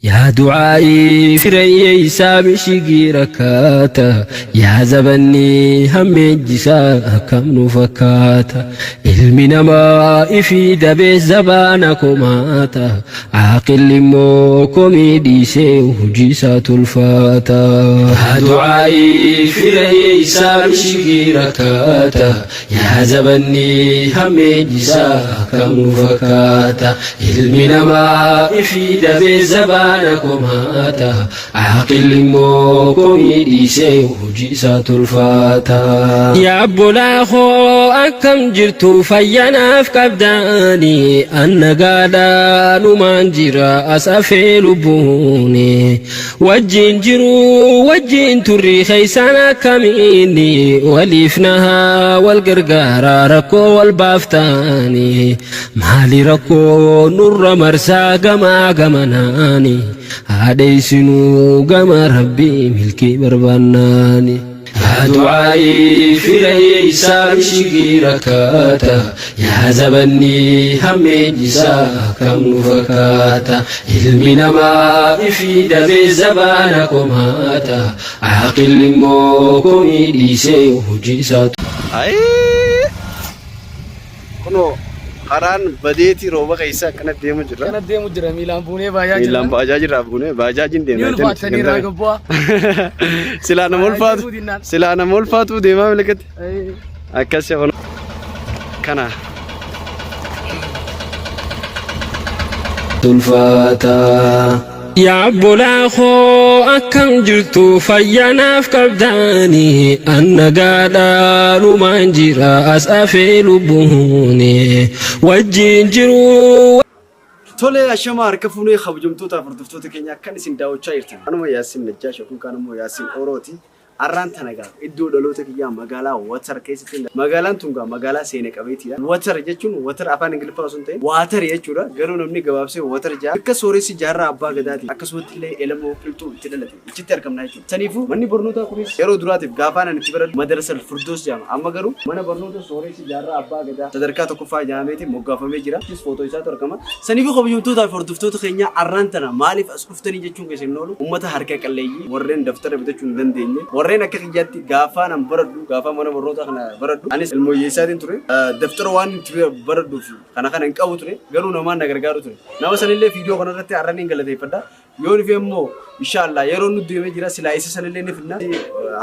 يا دعائي فري سامي شيقي ركاتا يا زبني همي جسا كم نفكاتا علمنا ما إفيد بزبانكم ماتا عاقل موكم ديسي وجيسات الفاتا يا دعائي فري سامي شيقي ركاتا يا زبني همي جسا كم نفكاتا علمنا ما إفيد بزبانكم نكماتا عاقل موكم يديسي وجيسات الفاتا يا بلاخو أكم جرتو فينا في كبداني أن قادا نمان جرا أسافي لبوني وجين جرو وجين تري خيسانا كميني وليفنها والقرقارا ركو والبافتاني مالي ركو نور مرسا قما قمناني هاديسنو قما ربي ملكي برباناني يا دعائي في ليسا شقي ركاتا يا زبني همي جسا كم نفكاتا علمنا ما إفيد بزبانكم هاتا عاقل موكم يديسي وجيسات أي كنو قران بديتي روبا كيسا كانت ديمو جرا ميلان باجاج رابونه باجاجين ديما تني راغبوا سلانا مولفاتو ديما ملكت اكاسي هون كنا الفاتا يا بلاخو أكم جرتو فينا في كبداني أن قادا نمان جرا أسافي لبوني وجين جرو تولي أشمار كفوني خبجمتو تافردفتو تكينيا كان سين داو تشايرتن أنا مو ياسين نجاش أكون كان مو ياسين أوروتي أران تناقا إدو دلوتك يا مقالا واتر كيستين مقالا تونغا مقالا سينك أبيتيا واتر يجون واتر أفان إنجل فاسونتين واتر يجورا غيرو نمني قبابسي واتر جا بكا سوريسي جارة أبا قداتي أكسوت لي إلمو فلتو تدلتي إجتر كم نايتي سنيفو مني برنوتا كوريس يرو دراتي غافانا نتبرد مدرسة الفردوس جام أما غرو من برنوتا سوريسي جارة أبا قدا تدركاتو كفا جاميتي مقافة ميجرا جس فوتو إساتو ركما سنيفو خبجمتو تا فردفتو تخينيا أران تنا مالف أسكفتني جتشون كسنولو أمتا حركة كالليجي ورين دفتر بتشون دنديني ورين أكا جاتي غافا نم بردو غافا منا برنوتا خنا بردو أنيس المويساتين تري دفتر وان تري بردو في خنا نكاو تري غرو نمان نغرغارو تري نما سنلي فيديو كنا رتي أرانين غلطي فدا يون في مو إن شاء الله يرون نديو مجرا سلايس سنلي نفنا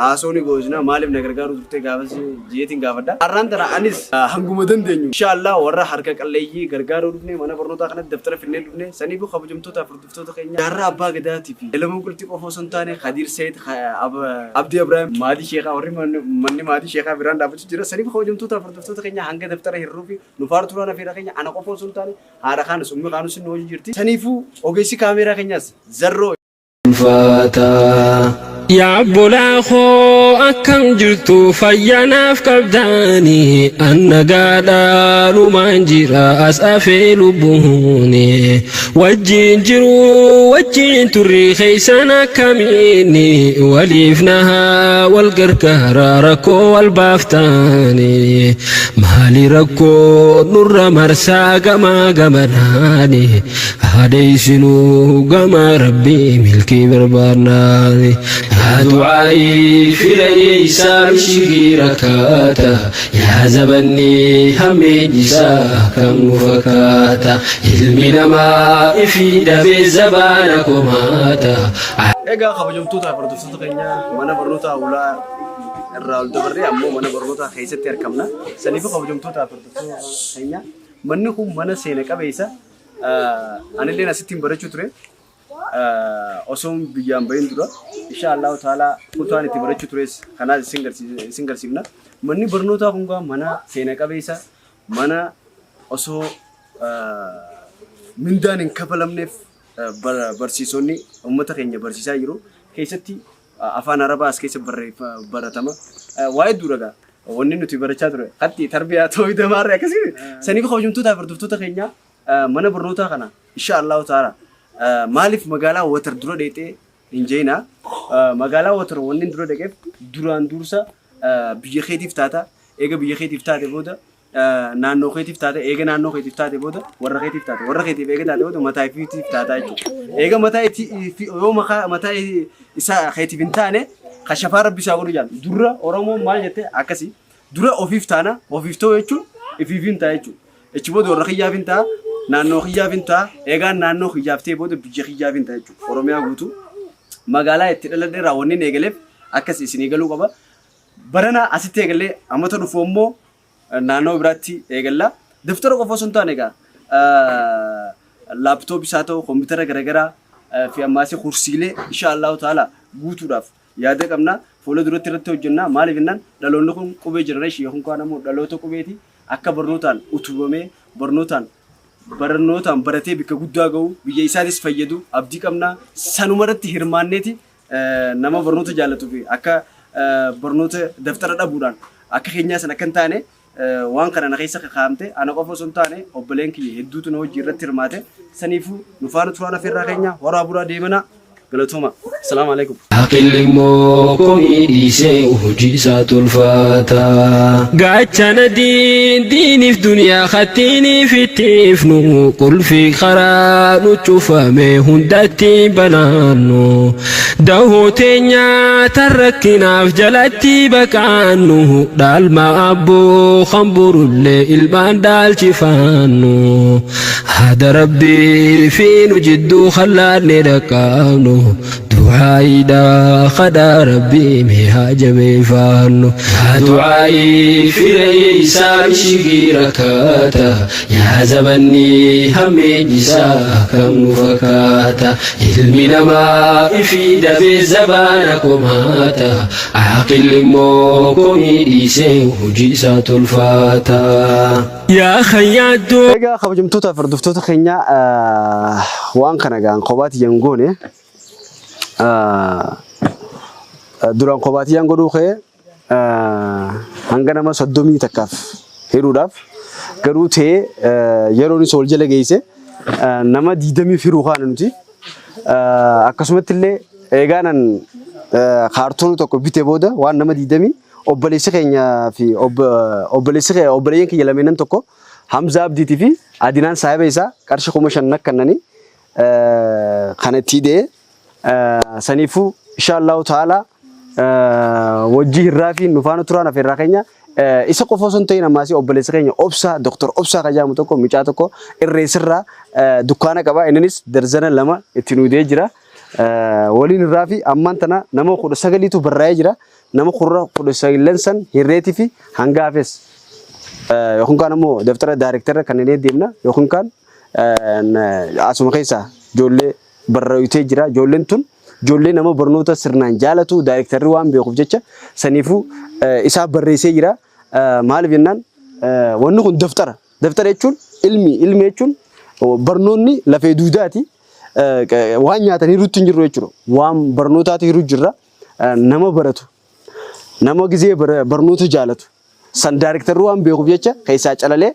هاسوني غوزنا مالف نغرغارو تري غافا جيتين غافا دا أران ترى أنيس هنغمدن دينيو إن شاء الله ورا حركة كالليجي غرغارو دفني منا برنوتا خنا دفتر في النيل دفني سنيبو خبجمتو تا فردفتو تخينيا جارة أبا قداتي في لما قلت قفو سنتاني خدير سيد عبد إبراهيم مادي شيخا وري مني مادي شيخا بيران دابت جرا سنيبو خبجمتو تا فردفتو تخينيا هنگا دفتر هيروفي نفار ترانا في رخينيا أنا قفو سنتاني هذا خان سمي خانو سنوجي جرتي سنيفو أوجيسي كاميرا خينياس زرو الفاتا يا بلاخو أكم جرتو فينا في كبداني أن قادا نمان جرا أسافي لبوني وجين جرو وجين تري خيسانا كميني وليفنها والقرقارا ركو والبافتاني مالي ركو نور مرسا قما قمناني هاديسنو قما ربي ملكي برباناني يا دعائي في ليسا شقي ركاتا يا زبني همي جسا كم نفكاتا علمنا ما إفيد بزبانكم هاتا إيجا خبجمتو تا فردفتو تخينيا منا برنوتا أولا الرال دبري أمو منا برنوتا خيسة تركمنا سنيفو خبجمتو تا فردفتو تخينيا منكم منا سينكا بيسا أنا اللي نسيتين برجو تري أصوم بيجام بين درا إن شاء الله تعالى كتواني تبرج تريس خنا سينجر سيمنا مني برنوتا كونغا منا سينكا بيسا منا أصو من دان كفلم نف برسيسوني أمتا خينيا برسيسا يرو كيستي أفان عرباس كيس برتما وايد درا وني نتي برجات تري خدي تربية توي دمار يا كسي سنيكو خبجمتو تفردفتو تخينيا منا برنوتا خنا إن شاء الله تعالى مالف مقالة وتر درو ديتي إنجينا مقالة وتر ونين درو دكيف دران دورسا بيجي خيتي فتاتا إيجا بيجي خيتي فتاتا بودا naannoo keetiif taate eega naannoo keetiif taate booda warra keetiif taate warra keetiif eega taate booda mataa ifiitiif taata jechuudha. Eega yoo mataa isaa keetiif hin taane kashafaa rabbi isaa godhu jaallu dura Oromoon maal jette akkasii dura ofiif taana ofiif ta'u jechuun ifiif hin ta'a jechuudha. Echi booda warra kiyyaaf hin ta'a naannoo kiyyaaf hin ta'a eegaan naannoo kiyyaaf ta'e booda biyya kiyyaaf hin ta'a jechuudha. Oromiyaa guutuu magaalaa itti dhaladhee raawwanni eegaleef akkas isin eegaluu qaba. Barana asitti eegalee ammata dhufu immoo naannoo biraatti eegalla. Daftara qofa osoo hin taane egaa laaptooppii isaa ta'u kompiitara garaagaraa fi ammaasii kursiilee inshaallahu ta'ala guutuudhaaf yaada qabna. Fuula duratti irratti hojjenna. Maaliif jennaan dhaloonni kun qubee jenereeshinii yookiin kaan ammoo dhaloota qubeeti akka barnootaan utubamee barnootaan baratee bikka guddaa gahu biyya isaatis fayyadu abdii qabna. Sanuma irratti hirmaanneeti nama barnoota jaallatu fi akka barnoota daftara dhabuudhaan akka keenyaa san akka hin taane waan kana na keessa kakaamte ana qofa osoo hin taane obboleen kiyya hedduutu na hojii irratti hirmaate saniifuu nu faana turaan afeerraa keenya waraaburaa deemana galatoomaa. Assalaamu alaikum. Aqilli mookomii dhiisee hojii isaa tolfata. Gaachana diiniif duniyaa kattiiniif ittiifnu qulfii karaa nu cufame hundatti banaannu. Dahoo teenyaa tarrakkinaaf jalatti baqaannu dhaalma abboo kan burullee ilmaan dhaalchifannu. Haada rabbii fi nu jidduu khallaanne dhaqqabnu. دعائنا خدا ربي مها جميفانو دعائي في رئيسا شغيركاتا يا زبني همي جسا كم نفكاتا علمنا ما في دبي زبانكم هاتا عاقل موكم يديسي وجيسا تلفاتا يا خيادو egaa kabajamtoota fardoftoota keenya waan kana gaan qobaati yangoone duraan qobaatiyaan godhuu kee hanga nama 30 takkaaf hiruudhaaf garuu ta'ee yeroon isa ol jala geesse nama 20 hiruu kaana nuti akkasumatti illee eegaanan kaartoonii tokko bitee booda waan nama 20 obboleessi keenya fi obboleeyyan kiyya lameenan tokko Hamza Abdiitii fi Adinaan saahiba isaa qarshii 5,000 kannanii kana itti hidhee sanifu inshallah taala wajji hirraafi nufaana turaan afeerraa keenya isa qofa osoo hin ta'in ammaasii obboleessa keenya obsa Dr. Obsa Kajaamu tokko micaa tokko irreessirraa dukkaana qaba innis darzana 2 itti nuudee jira waliin irraafi ammaan tana nama 19tu barraa'ee jira nama 19 san hirreetii fi hangaafes yookiin kaan ammoo daftara daayirektara kanneen deemna yookiin kaan asuma keessa ijoollee barraa'utee jira ijoolleen tun ijoollee nama barnoota sirnaan jaalatu daayirektarri waan beekuuf jecha saniifuu isaa barreessee jira maaliif jennaan wanni kun daftara jechuun ilmi jechuun barnoonni lafee duudaati waan nyaatan hiruutti hin jirru jechuudha waan barnootaati hiruu jirra nama baratu nama gizee barnoota jaalatu san daayirektarri waan beekuuf jecha keessaa calalee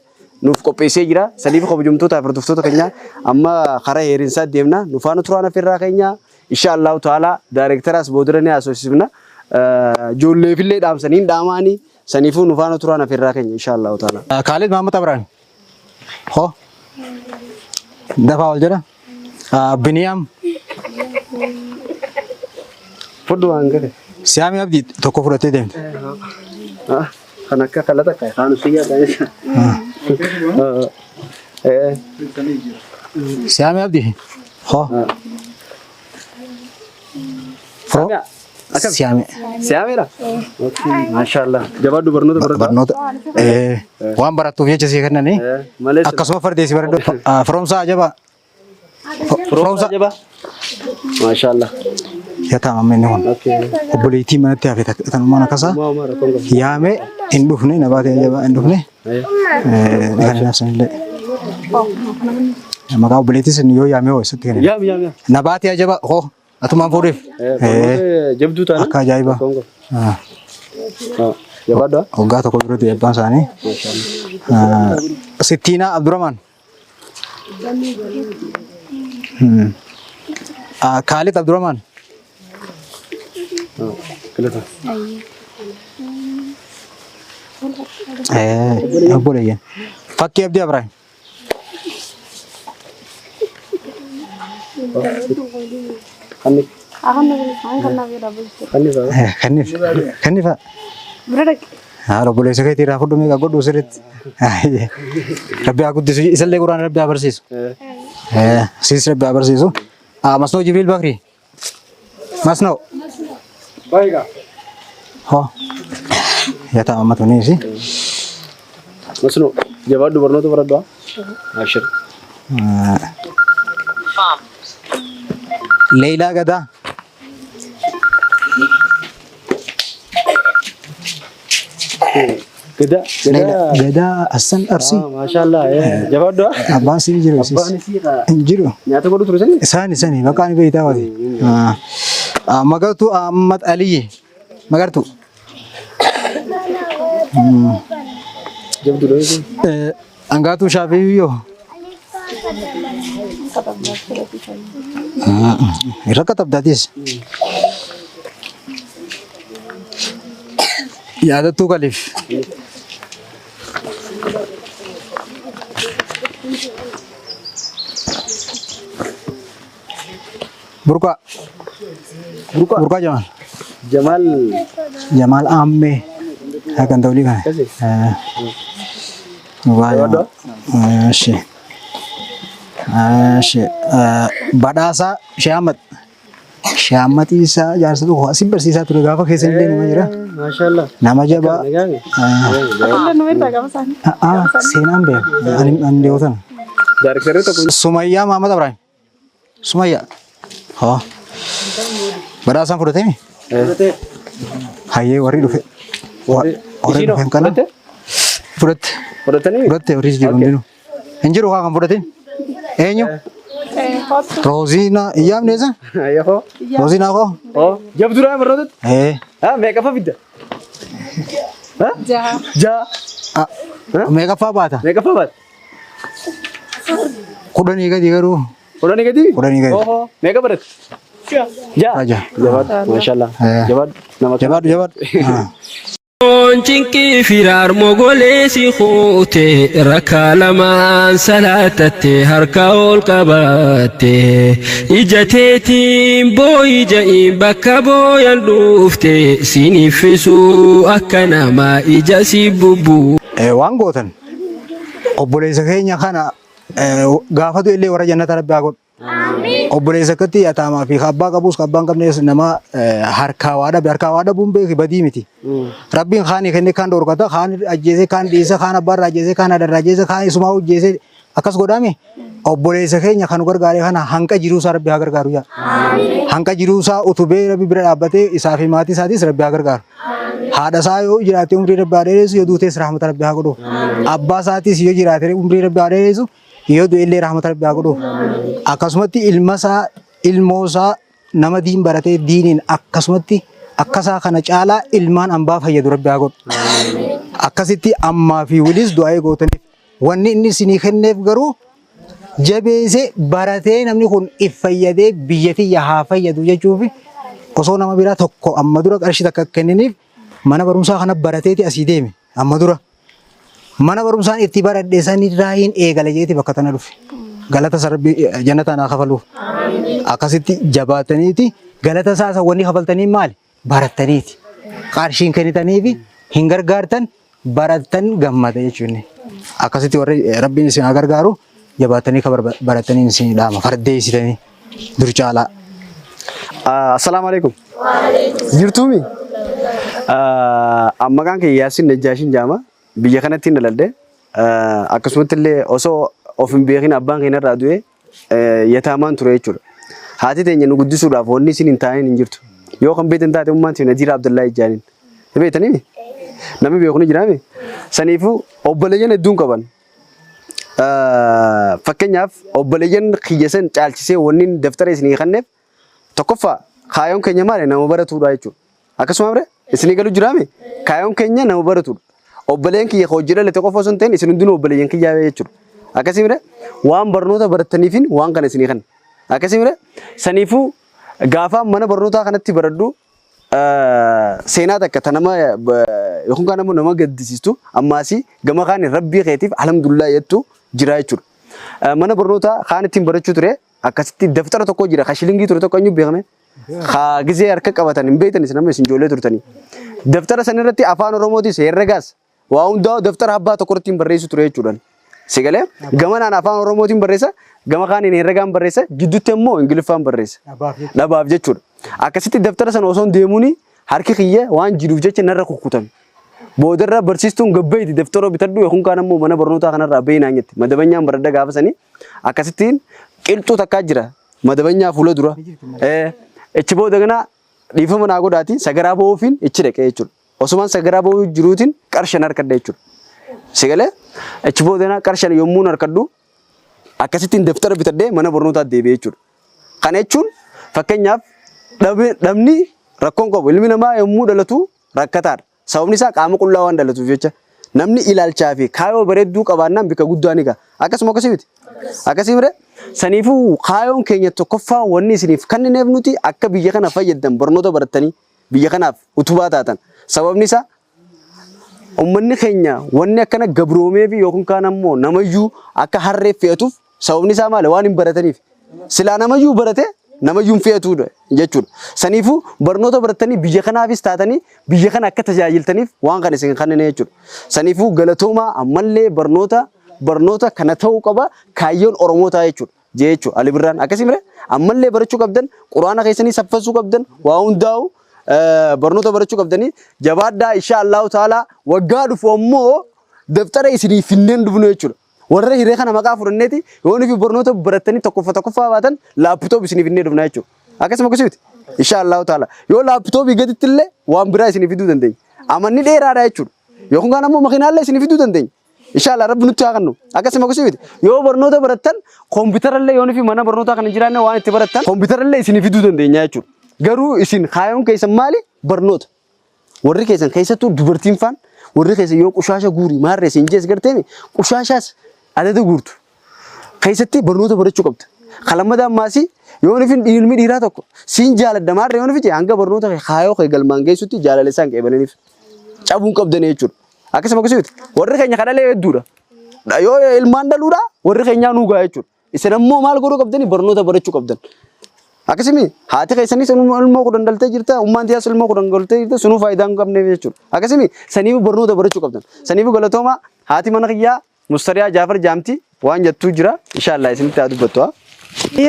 nuuf qopheessee jira saniif kabajamtoota fardoftoota keenya amma karaa heerinsaa deemna nufaana turaan afeerraa keenya inshallah taala daayirektaraas boodaranii asoosifna ijoolleefillee dhaamsaniin dhaamaanii saniifuu nufaana turaan afeerraa keenya inshallah taala. Khalid Muhammad Abraham ho dafa wal jira Biniyam fudhu angare Siami Abdi tokko fudhatee deemte. Kan akka kalata kai kanu siya taisa Siami Abdi ho Siami ra okay mashallah jabadu barnoota waan baratuuf jecha si kannani akkasuma fardeesi barado fromsa ajaba mashallah ya tamam inni hon obboleetii manatti hafee tan mana kasa yaame hin dhufne nabaatee ajaba hin dhufne kan nafsanillee maqaa obboleetii sun yoo yaame hoo sitti kenna nabaatee ajaba ho atumaan fuudheef jabduu taana akka ajaa'iba jabadha hoggaa tokko biratti eebbaan isaanii Sittiina Abdurrahman Khalid Abdurrahman Obboleeyyan. Fakkii Abdii Abrahaam. Kanif. Kannifa. Haala obboleessa keetii irraa fudhu meeqa godhu sirriitti. Rabbi haa guddisu isallee quraan Rabbi haa barsiisu. Siis Rabbi haa barsiisu. Masnoo Jibriil Bakrii. Masnoo. Baay'ee. Hoo. Yaata ammatu niisi. Masnoo. Jabaaddu barnoota baradhaa. Ashir. Leelaa Gadaa. Gadaa Hassan Arsii. Maashaallah. Jabaaddu. Abbaan sii jiru. Jiru. Nyaata godhu ture sani? Isaani maqaan beektaa wati. Magartuu Ahmad Aliyyi. Magartuu. Jabdu dha. Angaatuu Shaafiiyyoo. Irra katabdaatis. Yaadattuu Kaliif. Burqa. Jamal. Jamal Ammee. Akan tahu kan? Badhaasa Shaamat. Shaamat Isa jaarsa tokko asii barsiisaa ture gaafa keessa illee nama jira. Maashaallah. Nama jabaa. Seenaan beeku. Ani dhiyootan. Sumayyaa Mahamad Ibrahim. Sumayyaa. Hoo. Badhaasaan fudhatee? Hayyee warri dhufe. Warri dhufe kana. Fudhatte warri jiru hundinuu. Hin jiru kan fudhatin? Eenyu? Roziina iyyaamne isa? Roziina koo? Jabduraa marrootatti? Meeqaffaa fidda? Jaha. Meeqaffaa baata? Meeqaffaa baata? 10 gadi garuu. 10 gadi? 10 gadi. Meeqa baratte? Jaha. Jabaadhu. Maashaallah. Jabaadhu. Cinqii firaar mogoleesi kuute rakkaa lamaan salaatate harka ol qabatte ija teetiin booyi ja'iin bakka booyan dhufte siniffisu akka namaa ija si bubbu. Waan gootan obboleessa keenya kana gaafatu illee warra jannata Rabbi haa godhu. Obboleessa akkatti ataamaa fi abbaa qabus abbaan qabnes nama harkaa waa dhabuun beeki badii miti. Rabbiin kaanii kenne kaan dorgata kaan ajjeese kaan dhiisa kaan abbaarraa ajjeese kaan hadarraa ajjeese kaan isumaa hojjeese akkas godhame obboleessa keenya kan gargaaree kana hanqa jiruusaa Rabbi haa gargaaru yaa. Hanqa jiruusaa utubee Rabbi bira dhaabbatee isaa fi maatii isaatis Rabbi haa gargaaru. Haadha isaa yoo jiraatee umrii Rabbi haa dheeressu yoo duutees rahmata Rabbi haa godhu. Abbaa isaatis yoo jiraatee umrii Rabbi haa dheeressu yoo du'ellee rahmata Rabbi haa godhu. Akkasumatti ilmoo isaa nama diin baratee diiniin akkasumatti akkasaa kana caalaa ilmaan hambaa fayyadu Rabbi haa godhu. Akkasitti ammaa fi wilis du'aa gootaniif wanni inni isinii kenneef garuu jabeessee baratee namni kun if fayyadee biyya tiyya haa fayyadu jechuuf osoo nama biraa tokko amma dura qarshii takka kenniniif mana barumsaa kana barateeti asii deeme amma dura. Mana barumsaan itti baradhe sanirraa hin eegale jeeti bakka tana dhufe. Galata sarbi jannataan haa kafaluuf. Akkasitti jabaataniiti galata isaa wanni kafaltanii maali? Barattaniiti. Qarshiin kennitaniifi hin gargaartan barattan gammada jechuudha. Akkasitti warri Rabbiin isin haa gargaaru jabaatanii barattanii isin dhaama fardeessitanii dur caalaa. Assalaamu alaikum. Jirtuumi? Maqaan kee Yaasin Najjaashin jaama. Biyya kanatti hin daladde akkasumatti illee osoo of hin beekin abbaan keenya irraa du'e yataamaan ture jechuudha. Haati teenya nu guddisuudhaaf wanni isin hin taa'in hin jirtu. Yoo kan beektan taate ummaan teenya Nadiira Abdullaa Ijjaaniin. Beektanii namni beeku ni jiraame. Saniifuu obboleeyyan hedduun qaban. Fakkeenyaaf obboleeyyan kiyyasan caalchisee wanni daftara isinii kenneef tokkoffaa kaayoon keenya maali nama baratuudha jechuudha. Akkasuma bire isinii galu jiraame kaayoon keenya nama baratuudha. Obboleen kiyya hojii lete qofa osoo hin ta'in isin hundinuu obboleeyyan kiyyaa jechuudha. Akkasii mire waan barnoota barataniifin waan kana isinii kenna. Akkasii mire saniifuu gaafa mana barnootaa kanatti baradhu seenaa takka ta nama yookaan kan ammoo nama gaddisiistu ammaasii gama kaan rabbii keetiif alhamdulillah jettu jira jechuudha. Mana barnootaa kaan ittiin barachuu ture akkasitti daftara tokko jira ka shilingii ture tokko eenyu beekame ka gizee harka qabatan hin beektan isin amma isin ijoollee turtanii daftara san irratti afaan oromootis herregaas waa hundaa daftara abbaa tokko irratti barreessu ture jechuudha. Sigalee gama naan afaan oromootiin barreessa gama kaaniin herregaan barreessa gidduutti immoo ingiliffaan barreessa dhabaaf jechuudha. Akkasitti daftara san osoo deemuuni harki kiyya waan jiruuf jecha narra kukkutame. Boodarra barsiistuun gabbeeti daftara bitadhu yookaan kaan ammoo mana barnootaa kanarraa beeyinaan jetti madabanyaan baradda gaafasanii akkasittiin qilxuu takkaa jira madabanyaa fuula dura ichi booda gana dhiifama naa godhaati sagaraa ba'uufiin ichi dhaqee jechuudha. Osumaan sagaraa ba'uu jiruutiin qarshan harkadha jechuudha. Sigalee ichi booda gana qarshan yommuu harkadhu akkasittiin daftara bitadhee mana barnootaa deebi'ee jechuudha. Kana jechuun fakkeenyaaf dhabni rakkoon qabu ilmi namaa yommuu dhalatu rakkataadha. Sababni isaa qaama qullaa waan dhalatuuf jecha namni ilaalchaa fi kaayoo bareedduu qabaannaan bika guddaa ni ga'a. Akkasuma akkasii miti. Akkasii mire saniifuu kaayoon keenya tokkoffaa wanni isiniif kennineef nuti akka biyya kana fayyaddan barnoota barattanii biyya kanaaf utubaa taatan. Sababni isaa uummanni keenya wanni akkana gabroomee fi yookaan kaan ammoo namayyuu akka harree fe'atuuf sababni isaa maali waan hin barataniif. Silaa namayyuu barate namayyuu hin fe'atuudha jechuudha. Saniifuu barnoota barattanii biyya kanaafis taatanii biyya kana akka tajaajiltaniif waan kana isin kennine jechuudha. Saniifuu galatoomaa ammallee barnoota kana ta'uu qaba kaayyoon Oromootaa jechuudha. Jechuudha Ali Birraan akkasii mire ammallee barachuu qabdan quraana keessanii saffasuu qabdan waa hundaa'u barnoota barachuu qabdanii jabaaddaa inshaallahu ta'ala waggaa dhufu ammoo daftara isinii finneen dhufnu jechuudha. Warra hiree kana maqaa fudhanneeti yoon fi barnoota barattanii tokkoffaa baatan laaptoop isinii finnee dhufna jechuudha. Akkasuma akkasitti inshaallahu ta'ala yoo laaptoobii gaditti illee waan biraa isinii fiduu dandeenya. Amanni dheeraadha jechuudha. Yookaan kaan ammoo makiinaallee isinii fiduu dandeenya. Inshallah rabbi nutti haa kennu. Akkasuma akkasitti yoo barnoota barattan kompiitarallee yoon fi mana barnootaa kana jiraanne waan itti barattan kompiitarallee isinii fiduu dandeenya jechuudha. Garuu isin kaayoon keessan maali? Barnoota. Warri keessan keessattuu dubartiin faan warri keessan yoo qushaasha guuri maarree isin jees garteemi qushaashaas adada guurtu. Keessatti barnoota barachuu qabda. Kalamadaan maasii yoon fi ilmi dhiiraa tokko siin jaaladda maarree yoon fi hanga barnoota kaayoo kee galmaan geessutti jaalalesaan qeebalaniif cabuun qabdan jechuudha. Akkasuma akkasitti warri keenya kadhalee hedduudha. Yoo ilmaan dhaluudha warri keenyaa nuugaa jechuudha. Isin ammoo maal godhuu qabdanii barnoota barachuu qabdan. Akkasumi haati keessanis ilmoo kudhan dhaltee jirta ummaan tiyaas ilmoo kudhan dhaltee jirta sunuu faayidaa hin qabneef jechuudha. Akkasumi saniif barnoota barachuu qabdan. Saniif galatooma haati mana kiyyaa Mustariyaa Jaafar Jaamti waan jettuu jira inshallah isinitti haa dubbattu.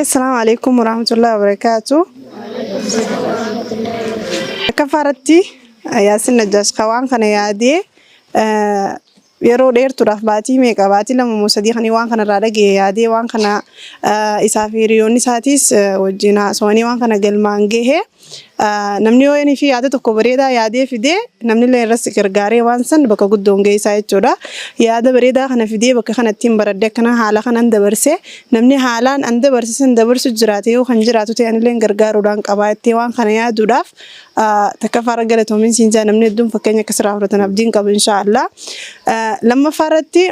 Assalamu alaikum warahmatullahi wabarakatuh. Kafaratti Yaasin Najjaash waan kana yaadee yeroo dheertuudhaaf baatii meeqa baatii lama moo sadii kan waan kana irraa dhagee yaadee waan kana isaa fi hiriyoonni isaatis wajjin haasawanii waan kana galmaan gahee namni yoo inni fi yaada tokko bareedaa yaadee fidee namni illee irratti gargaaree waan san bakka guddoon geessaa jechuudha. Yaada bareedaa kana fidee bakka kanatti hin baradde akkana haala kanaan dabarsee namni haalaan an dabarsisan dabarsu jiraate yoo kan jiraatu ta'e anillee gargaaruudhaan qabaattee waan kana yaaduudhaaf takka faara galatoomin siinjaa namni hedduun fakkeenya akkasirraa fudhatan abdiin qabu inshaallah. Lammaffaa irratti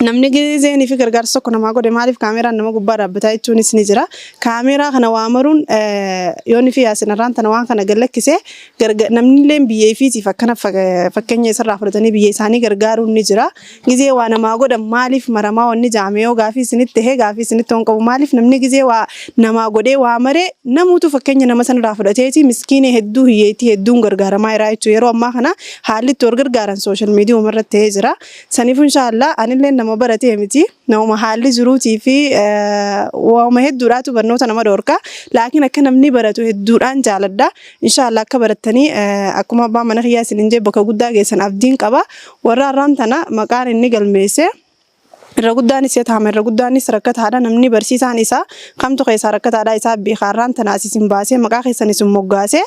namni gizeenii fi gargaarsa tokko namaa godhe maaliif kaameraan nama gubbaa dhaabbataa jechuunis ni jira. Kaameraa kana waamaruun yoonni fi yaasin irraan tana waan kana gallakkisee namni illee biyyee fiitiif akkana fakkeenya isarraa fudhatanii biyyee isaanii gargaaruun ni jira. Gizee waa namaa godhan maaliif maramaa wanni jaamee yoo gaafii isinitti tahee gaafii isinitti waan qabu maaliif namni gizee waa namaa godhee waa maree namuutu fakkeenya nama sanarraa fudhateeti miskiinee hedduu hiyyeetii hedduun gargaaramaa jiraa jechuudha. Yeroo ammaa kana haalli itti wal gargaaran sooshaal miidiyaa umarratti ta'ee jira. Saniif inshaallah anillee nama baratee miti nama haalli jiruutii fi waama hedduudhaatu barnoota nama dhorka laakiin akka namni baratu hedduudhaan jaaladha inshaallah akka barattanii akkuma abbaan mana kiyyaa isin jee bakka guddaa geessan abdiin qaba warra har'aan tana maqaan inni galmeesse irra guddaanis taama irra guddaanis rakkataadha namni barsiisaan isaa kamtu keessaa rakkataadha isaa biixaarraan tanaas isin baasee maqaa keessan isin moggaasee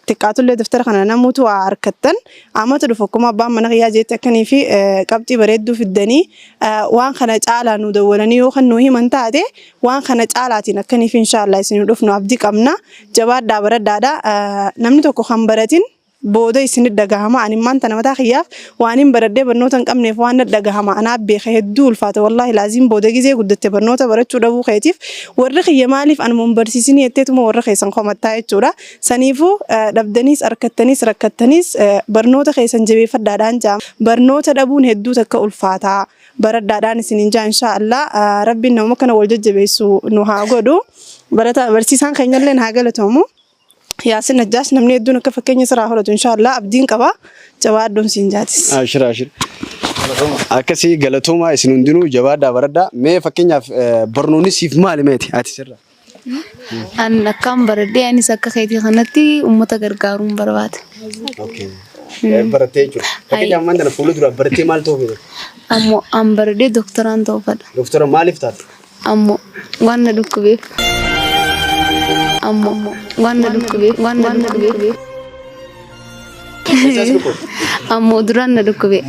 xiqqaatullee daftara kana namuutu waa harkattan amata dhufu akkuma abbaan mana kiyyaa jeetti akkanii fi qabxii bareedduu fiddanii waan kana caalaa nu dawwalanii yoo kan nu himan taate waan kana caalaatiin akkanii fi inshaallah isin dhufnu abdii qabna jabaadhaa baraddaadha namni tokko kan baratin booda isin dhagahama ani maanta nama taakhiyaaf waan hin baradhee barnoota hin qabneef waan dhagahama anaaf beeka hedduu ulfaata wallahi laazim booda gizee guddatte barnoota barachuu dhabuu keetiif warri kiyya maaliif anuma hin barsiisini jetteetuma warra keessan komattaa jechuudha saniifuu dhabdaniis harkattaniis rakkattaniis barnoota keessan jabeeffadhaadhaan jaa barnoota dhabuun hedduu takka ulfaataa baradhaadhaan isiniin jaa inshaallah rabbiin nama kana wal jajjabeessu nu haa godhu barsiisaan keenyallee haa galatamu Yaasin Najjaash namni hedduun akka fakkeenya siraa horatu inshaallah abdiin qaba jabaaddoon siin jaatis. Ashira. Akkasii galatoomaa isin hundinuu jabaadhaa baradhaa mee fakkeenyaaf barnoonni siif maali meeti ati sirra? An akkam baradhee anis akka keetii kanatti uummata gargaaruun barbaade. Okay. Barattee jechuudha. Fakkeenyaaf maanta na fuula dura barattee maal ta'uu fedha? Ammoo an baradhee doktoraan ta'uu fedha. Doktora maaliif taate? Ammoo waan na dhukkubeef. Ammoo waan na dhukkubeef. Ammoo duraan na dhukkubee.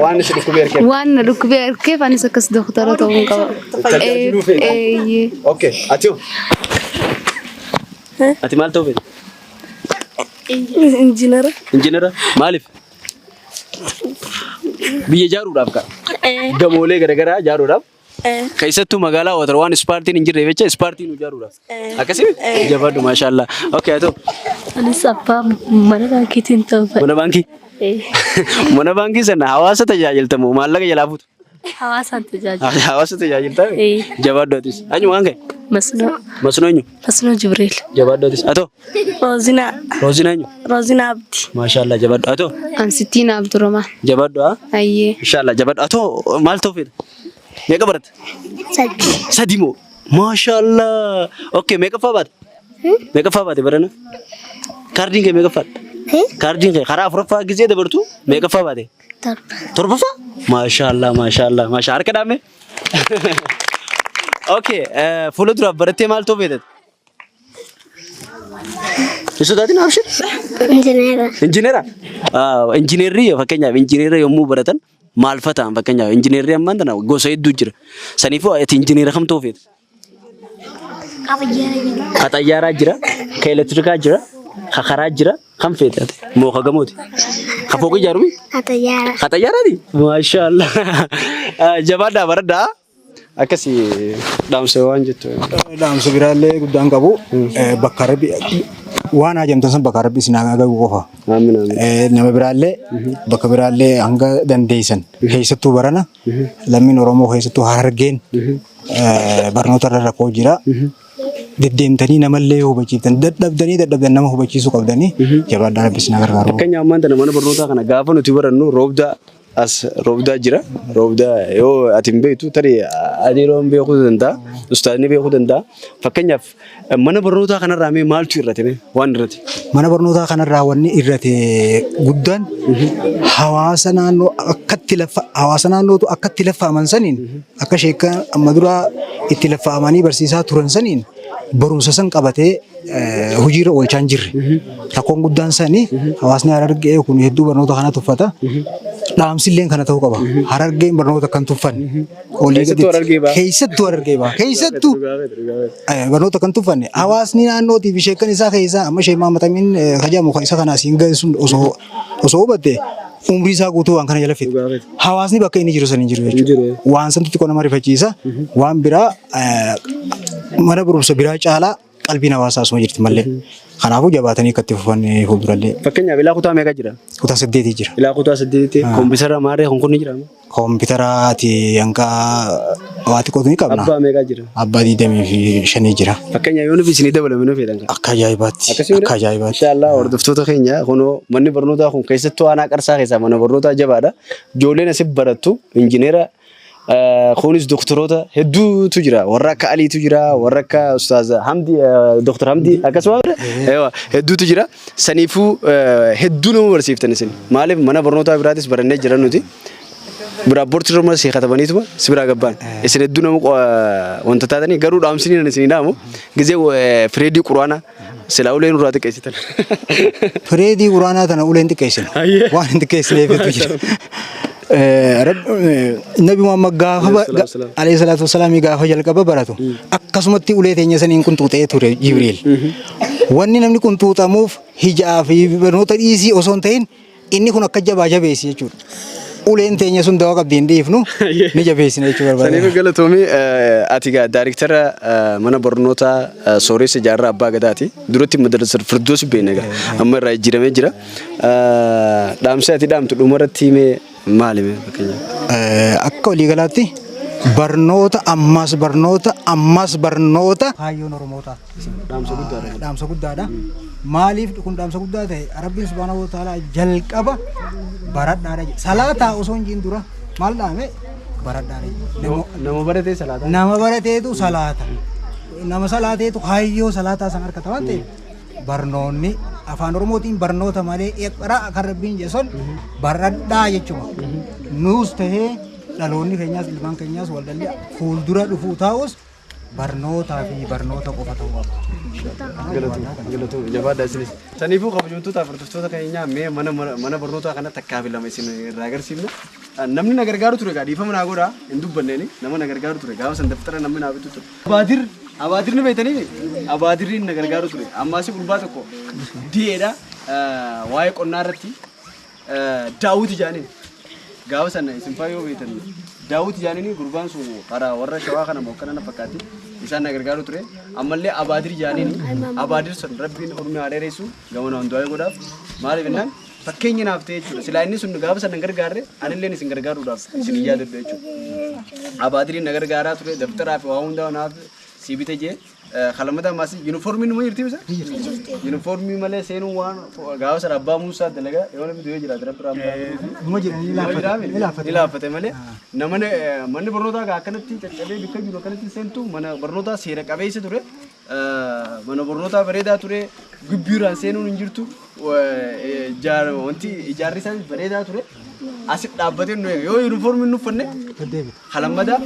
Waan si dhukkubee harkee? Waan na dhukkubee harkeef anis akkas doktora ta'uun qaba. Okay. Atiyoo? Ati maal ta'uu fedha? Injiinara. Maaliif? Biyya ijaaruudhaaf ka'a. Gamoolee garaagaraa ijaaruudhaaf. Keessattuu magaalaa Watar waan ispaartiin hin jirre jecha ispaartiin nu ijaaruudhaaf. Akkasii jabaadhu maashaallah. Okay atoo. Anis abbaa mana baankiitiin ta'uu fedha. Mana baankii? Mana baankii sana hawaasa tajaajiltamu maallaqa jalaa fuutu? Hawaasaan tajaajila. Hawaasa tajaajiltamu? Jabaadhu atis. Anyu waan ka'e? Masnoo. Masnoo eenyu? Masnoo Jibriil. Jabaadhu atis. Atoo? Roozina eenyu? Roozina Abdi. Maashaallah jabaadhu. Atoo? Ansittiin Abdurrahman. Jabaadhu haa? Ayyee. Inshaallah jabaadhu. Atoo maal ta'uu fedha? Meeqa baratte? Sadi moo? Maashaallah. Okay meeqaffaa baate? Meeqaffaa baate barana? Kaardiin kee meeqaffaadha? Kaardiin kee karaa afuraffaa gizee dabartu meeqaffaa baate? Torbaffaa? Maashaallah. Harka dhaabme? Okay fuula duraaf barattee maal ta'uu feetate? Isodaatiin abshir? Injineera. Injineerrii fakkeenyaaf injineera yommuu baratan maal fataan fakkeenyaaf injineerrii ammaan tana gosa hedduu jira. Saniifuu ati injineera kam ta'uu feete? Xayyaaraa jira, ka elektirikaa jira, ka karaa jira, kam feete ati? Moo ka gamooti? Ka fooqii ijaarumi? Xayyaaraati? Maashaallah. Jabaadhaa baradhaa. Akkasii dhaamsa waan jettu. Dhaamsa biraallee guddaan qabu bakka rabbi waan ajamtan san bakka rabbi isin agagu qofa. Nama biraallee bakka biraallee hanga dandeessan keessattuu barana lammiin Oromoo keessattuu Harargeen barnoota irra rakkoo jira. Deddeemtanii namallee hubachiiftan dadhabdan nama hubachiisuu qabdanii jabaadhaa rabbi isin gargaaru. Fakkeenyaaf ammaan tana mana barnootaa kana gaafa nuti barannu roobdaa jira. Roobdaa yoo ati hin beektu tarii adiiroon beekuu danda'a. Ustaadni beekuu danda'a. Fakkeenyaaf mana barnootaa kanarraa mee maaltu irrate waan irrate? Mana barnootaa kanarraa wanni irrate guddaan hawaasa naannootu akkatti laffaaman saniin akka sheekan amma dura itti laffaamanii barsiisaa turan saniin barumsa san qabatee hojiirra oolchaan jirre. Rakkoon guddaan sanii hawaasni Harargee kun hedduu barnoota kana tuffata. Dhaamsilleen kana ta'uu qaba. Harargeen barnoota kan tuffanne. Keessattuu Harargee ba'a. Keessattuu barnoota kan tuffanne. Hawaasni naannootii fi sheekan isaa keessaa amma shee maammatamin kajamu isa kana asiin gaheessuun osoo hubatte umrii isaa guutuu waan kana jala fide. Hawaasni bakka inni jiru san hin jiru jechuudha. Waan sanatti qonna mariifachiisa. Waan biraa mana barumsa biraa caalaa qalbiin hawaasaa asuma jirti malee. Kanaafuu jabaatanii akkatti fufan fuuldurallee. Fakkeenyaaf ilaa kutaa meeqa jira? Kutaa 8 jira. Ilaa kutaa 8 kompiitara maaree kun jira? Kompiitaraati hanga waati qotu ni qabna. Abbaa meeqa jira? Abbaa 25 jira. Fakkeenyaaf yoo nufi isinii dabalame nu feetan. Akka ajaa'ibaatti. Akka ajaa'ibaatti. Inshaallah hordoftoota keenya kunoo manni barnootaa kun keessattuu aanaa qarsaa keessaa mana barnootaa jabaadha. Ijoolleen asii barattu injineera kunis doktoroota hedduutu jira. Warra akka Aliitu jira, warra akka Ustaaz Hamdi, Dr. Hamdi akkasumas hedduutu jira. Saniifuu hedduu nama barsiiftan isin. Maaliif mana barnootaa biraatis barannee jiran nuti. Bira boortii irra si katabaniituma si bira gabbaan. Isin hedduu nama wanta taatanii garuu dhaamsiniin isin dhaamu gizee Fireedii Quraanaa sila uleen irraa xiqqeessitan. Fireedii Quraanaa tana uleen xiqqeessin. Waan hin xiqqeessineef hedduu jira. Nabi Muhammad gaafa alayhi salaatu wassalaam gaafa jalqaba baratu akkasumatti ulee teenya saniin qunxuuxee ture Jibriil. Wanni namni qunxuuxamuuf hijaa fi barnoota dhiisii osoo hin ta'in inni kun akka jabaa jabeessi jechuudha. Uleen teenya sun dawaa qabdi hin dhiifnu ni jabeessina jechuudha barbaada. Saniif galatoomii ati daayirektara mana barnootaa Sooressa Jaarraa Abbaa Gadaati. Duratti madrasa Firdoos beekna egaa amma irraa jijjiiramee jira. Dhaamsa ati dhaamtu dhumarratti himee maali fakkeenyaaf? Akka waliigalaatti barnoota ammas barnoota kaayyoon Oromootaa. Dhaamsa guddaadha. Dhaamsa guddaadha. Maaliif kun dhaamsa guddaa ta'e Rabbiin subhaanahu wa ta'aalaa jalqaba baradhaadha jedhe. Salaataa osoo hin jiin dura maal dhaame baradhaadha. Nama baratee salaata. Nama barateetu salaata. Nama salaateetu kaayyoo salaataa san harkata waan ta'eef barnoonni afaan Oromootiin barnoota malee iqraa kan Rabbiin jedhe sun baradhaa jechuudha. Nuus tahee dhaloonni keenyaas ilmaan keenyaas waldalli fuuldura dhufuu taa'us barnootaa fi barnoota qofa ta'uu qaba. Galatoomii jabaadha isinis. Saniifuu kabajamtoota hordoftoota keenyaa mee mana barnootaa kanatti akka lama isin irraa agarsiifna. Namni na gargaaru ture egaa dhiifama naa godhaa hin dubbanneeni nama na gargaaru ture gaafa san daftara namni naa bitu ture. Abaadir ni beektanii Abaadirriin na gargaaru ture ammaasi gurbaa tokko di'eedha waa'ee qonnaa irratti Daawit Jaaniin gaafa sana isin faayoo beektan Daawit Jaaniin gurbaan sun karaa warra shawaa kana mokkana na fakkaatti isaan na gargaaru ture ammallee Abaadir Jaaniin Abaadir san Rabbiin ormi adeereessu gamana hundaa'ee godhaaf maaliif innaan fakkeenya naaf ta'e jechuudha silaa inni sun gaafa sana gargaarre anillee isin gargaaruudhaaf isin yaadadhu jechuudha. Abaadiriin na gargaaraa ture daftaraa fi waa hundaa naaf siibite jee kalamata maasi uniformi numa jirti bisa uniformi malee seenuu waan gaafa sana abbaa Muusaa dalagaa yoona bidoo jira daftaraa Numa jedhanii ilaafate malee namni manni barnootaa akkanatti caccabee bikka jiru akkanatti seentu mana barnootaa seera qabeessa ture mana barnootaa bareedaa ture gibbiiraan seenuun hin jirtu wanti ijaarri isaanii bareedaa ture asitti dhaabbatee nu eega yoo uniformi nu uffanne kalamata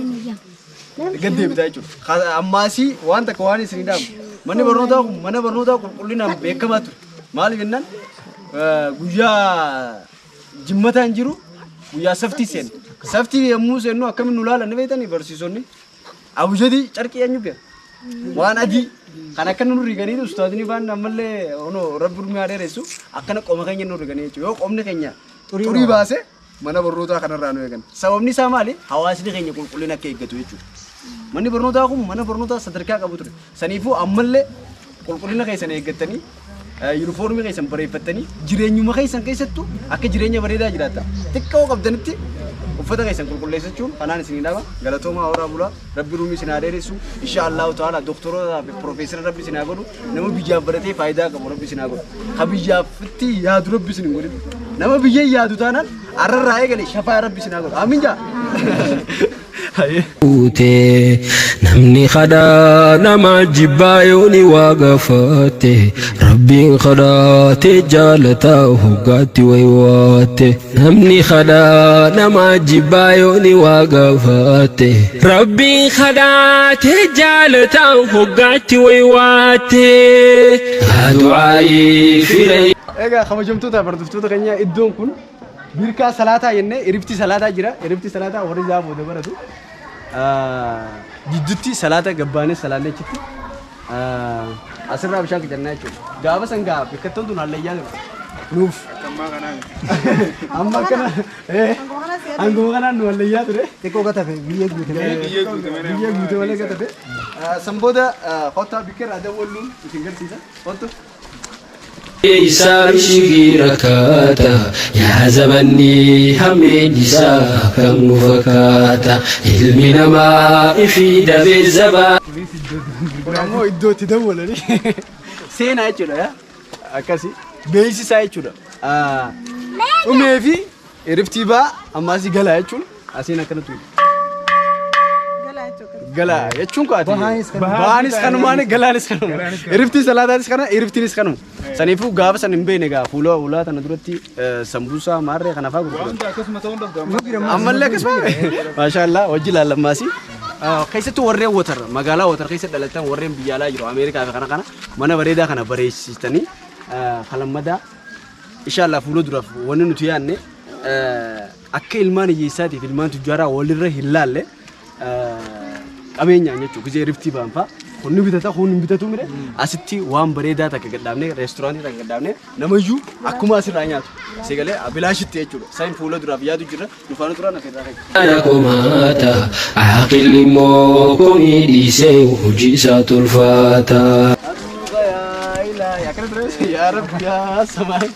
gaddeebita jechuudha. Ammaasii waan takka waan isin dhaabu manni barnootaa qulqullinaan beekamaa ture maaliif jennaan guyyaa jimmataan jiru guyyaa saftii seenu saftii yommuu seennu akkamiin nu laalan ni beektanii barsiisonni abujadii carqii eenyu beeka waan adii kan akka nu riganii ustaadni baan ammallee ono rabbi urmi adeeressu akkana qoma keenya nu riganii jechuudha yoo qomni keenya xurii baase mana barnootaa kanarraa nu eegan sababni isaa maali hawaasni keenya qulqullina akka eeggatu jechuudha. Manni barnootaa kun mana barnootaa sadarkaa qabu ture saniifuu ammallee qulqullina keessan eeggattanii uniformii keessan bareeffattanii jireenyuma keessan keessattuu akka jireenya bareedaa jiraata xiqqoo qabdanitti uffata keessan qulqulleessachuun kanaan isin dhaaba galatoomaa horaa bulaa rabbi ruumii isin adeeressu inshaallahu ta'ala doktoroota fi piroofeesara rabbi isin haa godhu nama biyyaaf baratee faayidaa qabu rabbi isin haa godhu ka biyyaafatti yaadu rabbi isin hin godhin nama biyyee yaadu taanaan arrarraa eegale shafaa rabbi isin haa godhu amiin jaa. namni khada nama jibbaayoni waaqafate rabbiin khadaate jaalata hoggaatti waywaate namni khada nama jibbaayoni waaqafate rabbiin khadaate jaalata hoggaatti waywaate du'aayi firee. Egaa kabajamtoota hordoftoota keenya iddoon kun birkaa salaataa jennee irifti salaataa jira irifti salaataa warri jaaboo dabaratu jidduutti salaata gabbaanee salaalee achitti asirraa bishaan qicannaa jechuudha gaafa san gaa bikkattoon tun hallayyaa jiru nuuf amma akkana hanguma kanaan nu hallayyaa ture xiqqoo gatafe biyya guute malee gatafe san booda kottaa bikkeerraa dawwalluun isin garsiisa kottu. إسام شجيركاتا يا زمني همين إسا كم نفكاتا علمنا ما في دب الزبا Oromoo iddootti dawwalanii seenaa jechuudha yaa akkasi beeksisa jechuudha dhumee fi iriftii baa ammaasii galaa jechuun asiin akkanatti galaa jechuun kaati bahaanis kanumaan galaanis kanuma iriftii salaataanis kana iriftiinis kanuma saniifuu gaafa san hin beekne gaa fuula ulaa tana duratti sambuusaa maarree kana fa'aa gurgurama ammallee akkasuma maashaallah wajji laallammaasii keessattuu warreen watar magaalaa watar keessa dhalatan warreen biyya alaa jiru Ameerikaa fi kana mana bareedaa kana bareessitanii kalammadaa inshaallah fuula duraaf wanni nuti yaadne akka ilmaan hiyyeessaatiif ilmaan tujjaaraa walirra hin laalle qabeenyaan jechuudha gizee riftii baanfaa kunni bitata kunni bitatu mire asitti waan bareedaa takka gaddaabne reestooraantii takka gaddaabne namayyuu akkuma asirraa nyaatu sigalee abilaashitti jechuudha sayin fuula duraaf yaadu jira dhufaanu turaan asirraa ana komaata aqilli moo kuni dhiisee hojii isaa tolfaata. Ya Rab ya Samai.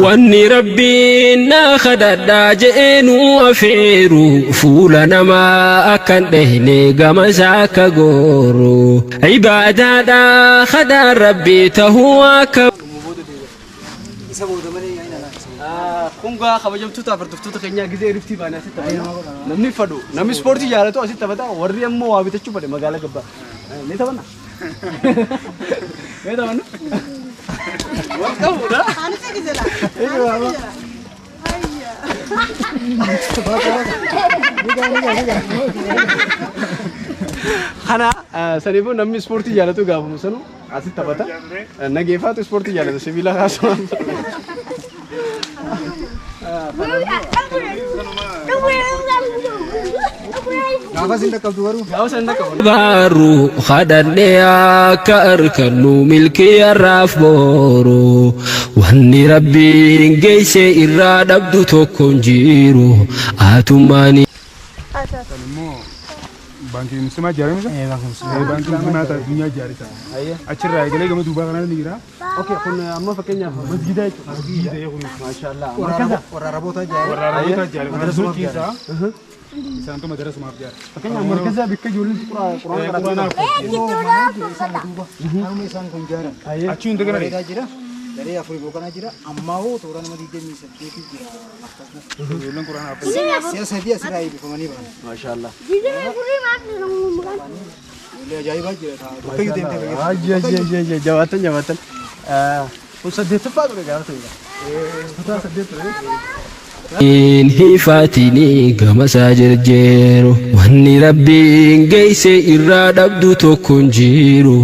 Wanni rabbiin na kadhadhaa je'eenu afeeru fuula namaa akkan dhehne gama isaa akka gooru ibaadaadha kadhaan rabbii tahuu akka kunga kabajamtoota afurtuftoota keenyaa gizee riftii baane asitti taphata namni fadhu namni ispoortii jaalatu asitti taphata warri ammoo waa bitachuu fadhe magaalaa gabbaa ni taphanna ni taphanna waan qabuudha kana saniifuu namni ispoortii jaalatu gaafamu sanu asitti taphata nageeffaatu ispoortii jaalatu sibiila kaasuma Baru khadane akka arkannu milkii arraaf boru wanni rabbiin geesse irraa dhabdu tokko hin jiru atummaani. Banki Muslimaa jaaramisa? Banki Muslimaa ta'a dunia jaarisa. Achirraa eegalee gama duubaa kanaan ni jira. Okey, kun amma fakkeenyaaf masgiida jechuudha. Masgiida kun maashaallah. Warra raboota jaare. warra raboota jaare. Madrasuma keessaa. Isaan tu madrasumaaf jaare. Fakkeenyaaf markaza bikka ijoolleen quraana Haruma isaan kun jaaran. Achi hundi kana Bareedaa jira. Daree afurii boqonnaa jira. Ammaa hoo toora nama 28 jira. ijoolleen quraana hafa. Siya sadii asirraa eebbifamanii bahan. maashaallah. Ijoollee ajaa'ibaa jira. Bakka itti deemtee fayyadu. Jabaatan. Kun saddeettaffaa ture gaafa ta'edha. Kutaa saddeet ture. In hifatini gama isaa jirjeeru wanni rabbiin geesse irraa dhabdu tokko hin jiru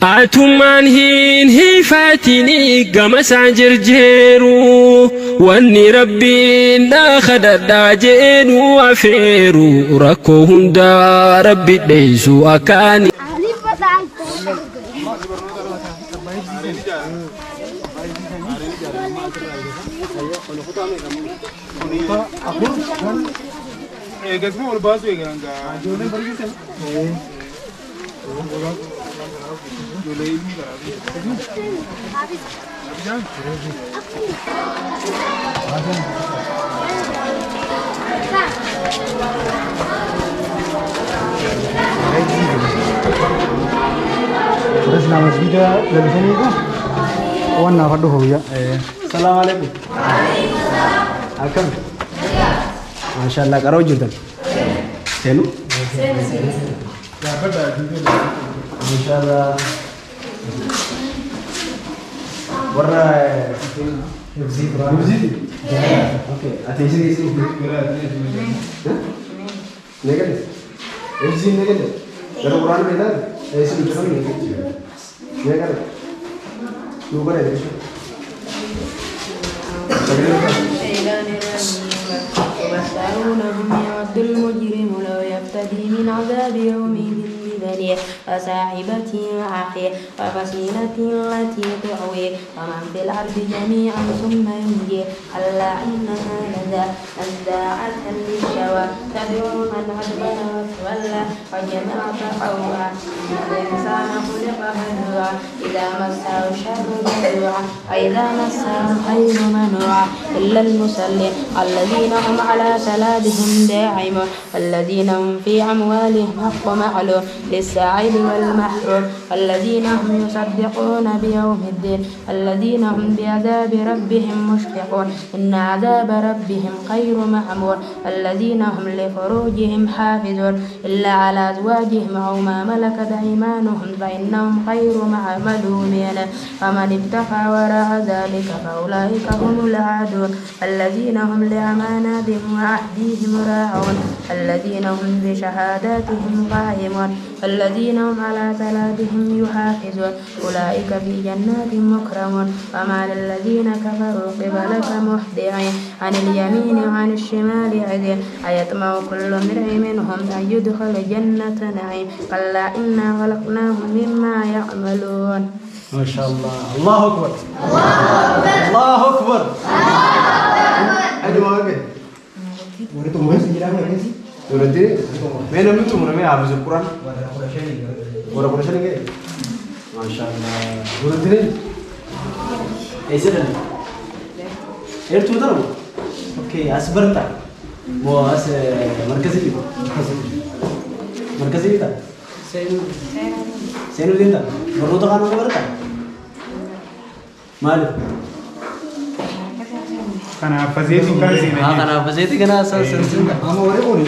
atummaan hin hifatini gama isaa jirjeeru wanni rabbiin na kadhadhaa je'eenu afeeru rakkoo hundaa rabbi dheessu akkaani. Eegasuma ol baasu eegalan gaa. Ijoolleen barsiisan. Ijoollee ilmi garaa. Terus nama masjidnya dari sini itu warna apa dulu ya? Assalamualaikum. Akam. Maashaallah qaroo jirtan. Seenu? Maashaallah. Warra Hifzi. Oke, ati isi. Negade. Hifzi negade. Kalau Quran beda, isi itu kan negade. Lu kan ada. ويسألونهم يود المجرم لو يفتدي من عذاب يومئذ ببنيه وصاحبته وأخيه وفصيلته التي تؤويه ومن في الأرض جميعا ثم ينجيه ألا إنها لظى نزاعة للشوى تدعو من أدبر وتولى وجمع فأوعى إن الإنسان خلق هلوعا إذا مسه الشر جزوعا وإذا مسه الخير منوعا إلا المصلين الذين هم على صلاتهم داعمون والذين هم في أموالهم حق معلوم للسائل والمحروم والذين هم يصدقون بيوم الدين الذين هم بعذاب ربهم مشفقون إن عذاب ربهم خير مأمون الذين هم لفروجهم حافظون إلا على أزواجهم أو ما ملكت أيمانهم فإنهم غير ملومين فمن ابتغى وراء ذلك فأولئك هم العادون الذين هم لأماناتهم وعهدهم راعون الذين هم بشهاداتهم قائمون والذين هم على صلاتهم يحافظون أولئك في جنات مكرمون وما للذين كفروا قبلك مهطعين عن اليمين وعن الشمال عزين أيطمع كل امرئ منهم أن يدخل جنة نعيم كلا إنا خلقناهم مما يعملون. ما شاء الله. الله أكبر. الله أكبر. أجمع به. ورتي ما نمت مرمي حافظ القرآن. ورا كل شيء. ما شاء الله. ورتي ऐसे रहने एयर तो उधर हो ओके असबरता वो अस मरकज़ी था सेनुद्दीन था बरों तो खाना बरता मालूम kana fazeti kazi na हाँ खाना फसेती करना संस्कृत था हम वाले बोले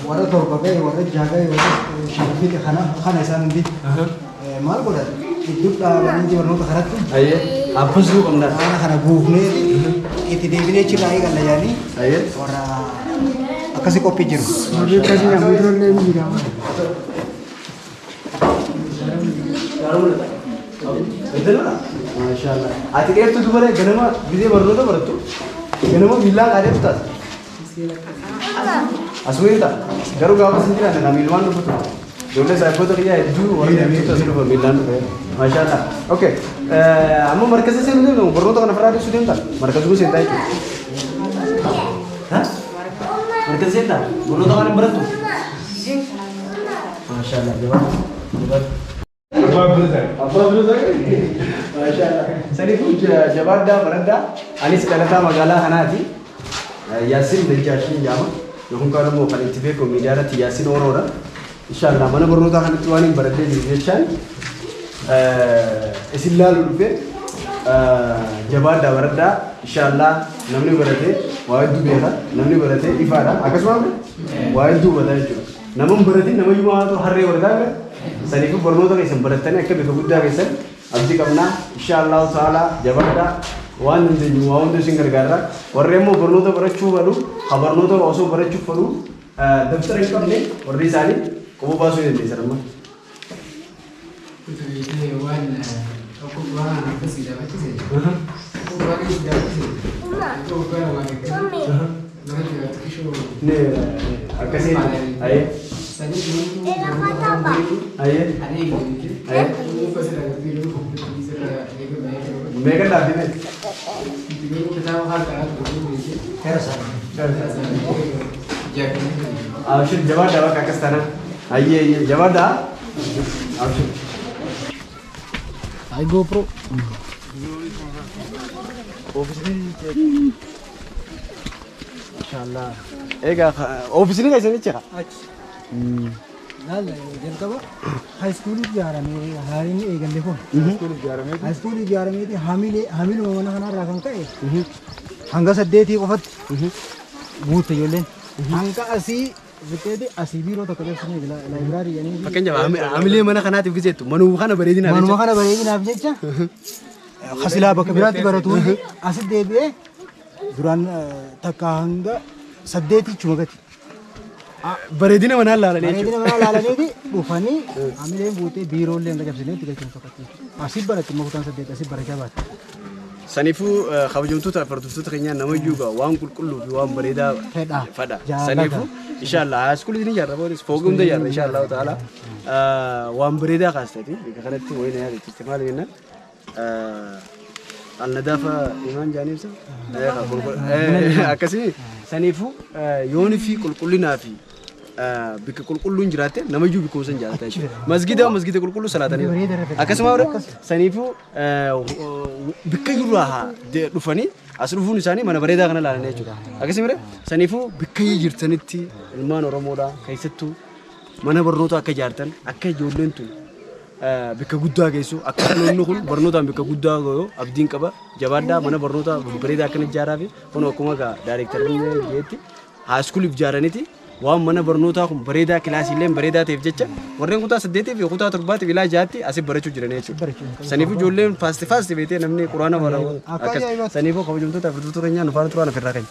वाला तो कभी वाला जगह वाला शादी के खाना खाना ऐसा नहीं माल बोला hidup lah ini warna karat tu. Ayah, apa sih kamu nak? Anak anak buhne itu dia bila cirai kan lah ni. Ayah, orang kasih kopi jeru. मुझे कभी ना मुझे ले मिला betul lah. Masya Allah. Ati kayak tu mana? Kenapa? Bisa baru tu baru tu. Kenapa bilang ada tu tak? Asmir tak? Garu gawa sendiri ada nama Milwan tu betul. Jadi saya pun tu dia itu orang yang itu asal Milwan tu. Masya Allah. Okay. Amma markas sih ni tu. Baru tu kan Farah tu tak? Markas tu sih tak itu. Hah? Markas sih tak? Baru tu kan baru tu. Masya Allah. Jawab. Apa berusaha? Masya Allah. Saya pun jawab dah berada. Anis kalata magala hanati. Yasin Najashi jama. Yang kalau mau kali tiba ko media ada Yasin orang. Insyaallah mana baru tu kan tuaning berada di Malaysia. Isillah lupa. Jawab dah berada. Insyaallah namni berada. Wahid tu berada. Namni berada. Ifada. Akas mana? Wahid tu berada itu. Namun berada. Namun cuma tu hari berada. Sani ko borno to ke sambaratane ke be gudda ke sar abdi kamna inshallah taala jabada wan de nuwan de singar garra warremo borno to barachu balu khabarno to also barachu faru daftar kamne warri sali ko basu de sarma ne akasi ay Ayah, ayah, mereka dah di mana? Awak jawab dah kakak sana. Ayah, jawab dah. Awak. Ay GoPro. Insyaallah. Office ni कैसे नहीं चला? Nal, jalkaba high school jara me hari ni egan dekho. High school jara me hamil mana kana rakan kai. Hanga sadde thi qofat. Buut yolen. Hanga asi bitedi asi biro to kale sene library yani. Fakanya hamil mana kana ti bizetu. Manu kana beredina. Manu kana beredina abjecha. Khasila bakabirati baratu asi debe duran takanga sadde thi chumagati. Beredina mana lah ni? Beredina mana lah ni? Bufani, kami ni buat biro le, macam sini tiga jam fakati. Asib berat, cuma hutan sedikit asib berat jabat. Sanifu khabjum tu tak perlu tu terkenya nama juga wang kullu wang bereda fada. Sanifu, insyaallah sekolah ini jarang boleh fogum dah jarang insyaallah taala. Wang bereda khas tadi, kerana tu ini ada istimal ini. Al-Nadafa Iman Janib sah. Akasih Sanifu yoni fi kullu nafi. Bika kullu njirate nama ju biko san jata masjid kullu salatan akas ma ora Sanifu bika yuraha de dufani asrufu nisani mana bareda kana la ne chu akas mire Sanifu bika yirtanitti ilman oromoda kaisattu mana barnota akka jartan akka jollentu bika guddaa geessu akka nonno kun barnota bika guddaa go abdiin qaba jabadda mana barnota bareda kana jarafi hono kuma ga director ni yetti high school ijaraniti waan mana barnootaa kun bareedaa kilaasiileen bareedaa ta'eef jecha warreen kutaa 8 fi kutaa 7 fi ilaa 6 asii barachuu jiran jechuudha. Saniif ijoolleen faasti beetee namni quraana baratu akka saniif kabajamtoota fi tutureenyaa nufaana turaan ofirraa kenna.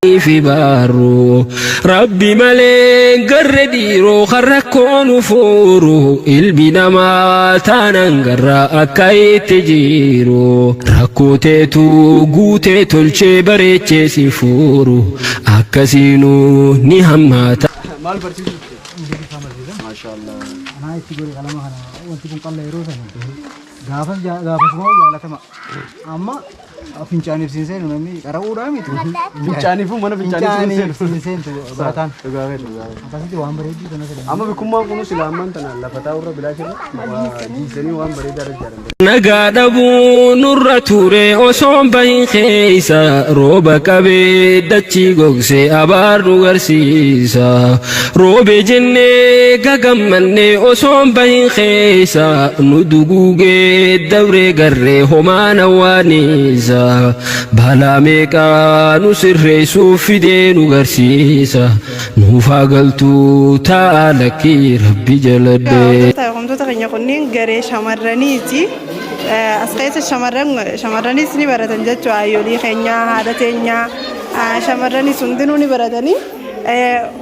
في بارو ربي ملين قرديرو خركون فورو البنا ما تاننقر أكاي تجيرو ركوتيتو قوتيتو الشبريتشي سفورو أكاسينو نهماتا مال برسيس ما شاء الله أنا يتقولي كلامه أنا وأنت كم قال يروح غافس ما هو جالك ما أما fincaanii fi sinseen namni qara'uudhaa miti. Fincaanii fi mana fincaanii sinseen barataan. Akkasitti waan bareedu kana jedhama. Amma bikummaan kun silaamaan tana lafa taa'urra bilaa jirra. Jiisanii waan bareedaa irra jaaran. Nagaa dhabuu nurra ture osoon bahin keessa rooba qabee dachii gogsee abaar nu garsiisa. Roobe jennee gagammannee osoon bahin keessa nu duguugee dabree garree homaan awwaanisa. Balaa meeqaa nu sirreessuuf fidee nu garsiisa. Nuuf haa galtuu ta'a lakkii rabbi jaladhee. Wantoota keenya kunniin garee shamarraniiti. As keessa shamarranis ni baratan jechuudha. Ayyoolii keenya, haadha teenya, shamarranis hundinuu ni baratanii.